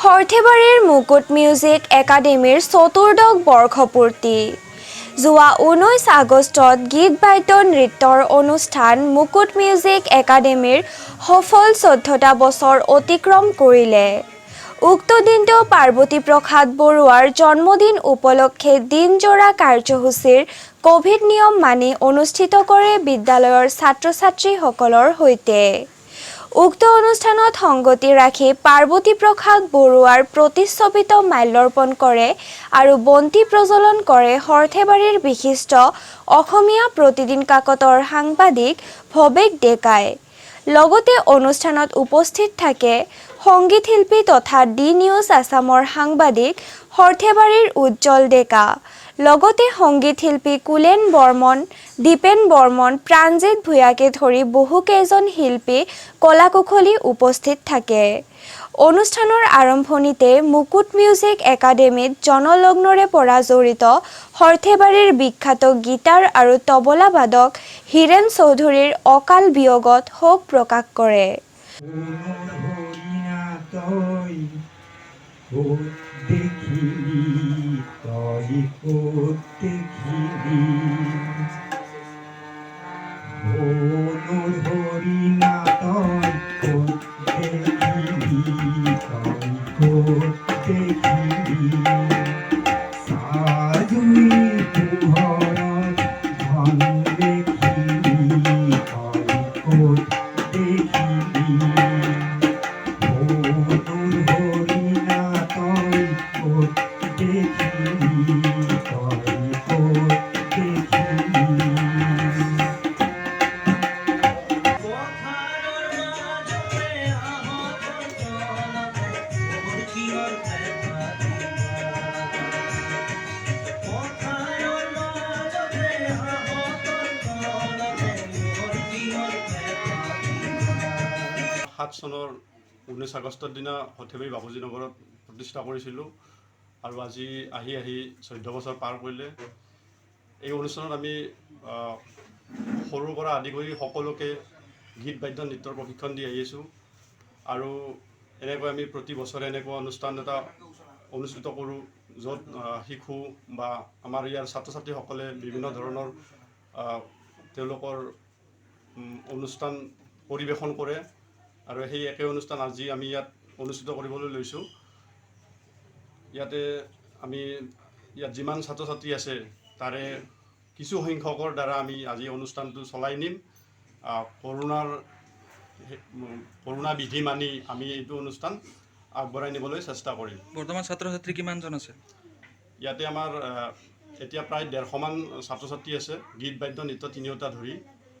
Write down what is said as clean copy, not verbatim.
সৰ্থেবাৰীৰ মুকুট music একাডেমীৰ চতুৰ্দশ বৰ্ষপূৰ্তি। যোৱা 19 আগষ্টত গীত বাদ্য নৃত্যৰ অনুষ্ঠান মুকুট মিউজিক একাডেমীৰ সফল 14টা বছৰ অতিক্ৰম কৰিলে। উক্ত দিনটো পাৰ্বতী প্ৰসাদ বৰুৱাৰ জন্মদিন উপলক্ষে দিনজোৰা কাৰ্যসূচীৰ কোভিড নিয়ম মানি অনুষ্ঠিত কৰে বিদ্যালয়ৰ ছাত্ৰ-ছাত্ৰীসকলৰ সৈতে। উক্ত অনুষ্ঠানত সংগতি ৰাখি পাৰ্বতী প্ৰসাদ বৰুৱাৰ প্ৰতিচ্ছবিত মাল্যৰ্পণ কৰে আৰু বন্তি প্ৰজ্বলন কৰে সৰ্থেবাৰীৰ বিশিষ্ট অসমীয়া প্ৰতিদিন কাকতৰ সাংবাদিক ভৱেশ ডেকাই। লগতে অনুষ্ঠানত উপস্থিত থাকে সংগীত শিল্পী তথা ডি নিউজ আছামৰ সাংবাদিক সৰ্থেবাৰীৰ উজ্জ্বল ডেকা। লগতে সংগীত শিল্পী কুলেন বৰ্মন, দীপেন বৰ্মন, প্ৰাণজিৎ ভূঞাকে ধৰি বহুকেইজন শিল্পী কলাকুশলী উপস্থিত থাকে। অনুষ্ঠানৰ আৰম্ভণিতে মুকুট মিউজিক একাডেমীত জনলগ্নৰে পৰা জড়িত সৰ্থেবাৰীৰ বিখ্যাত গীটাৰ আৰু তবলা বাদক হীৰেন চৌধুৰীৰ অকাল বিয়োগত শোক প্ৰকাশ কৰে। চনৰ 19 আগষ্টৰ দিনা সৰ্থেবাৰী বাপুজী নগৰত প্ৰতিষ্ঠা কৰিছিলোঁ আৰু আজি আহি 14 বছৰ পাৰ কৰিলে। এই অনুষ্ঠানত আমি সৰুৰ পৰা আদি কৰি সকলোকে গীত বাদ্য নৃত্যৰ প্ৰশিক্ষণ দি আহি আছোঁ আৰু এনেকৈ আমি প্ৰতি বছৰে এনেকুৱা অনুষ্ঠান এটা অনুষ্ঠিত কৰোঁ য'ত শিশু বা আমাৰ ইয়াৰ ছাত্ৰ ছাত্ৰীসকলে বিভিন্ন ধৰণৰ তেওঁলোকৰ অনুষ্ঠান পৰিৱেশন কৰে আৰু সেই একে অনুষ্ঠান আজি আমি ইয়াত অনুষ্ঠিত কৰিবলৈ লৈছোঁ। ইয়াতে আমি ইয়াত যিমান ছাত্ৰ ছাত্ৰী আছে তাৰে কিছু সংখ্যকৰ দ্বাৰা আমি আজি অনুষ্ঠানটো চলাই নিম। কৰোণা বিধি মানি আমি এইটো অনুষ্ঠান আগবঢ়াই নিবলৈ চেষ্টা কৰিম। বৰ্তমান ছাত্ৰ ছাত্ৰী কিমানজন আছে? ইয়াতে আমাৰ এতিয়া প্ৰায় 150মান ছাত্ৰ ছাত্ৰী আছে গীত বাদ্য নৃত্য তিনিওটা ধৰি।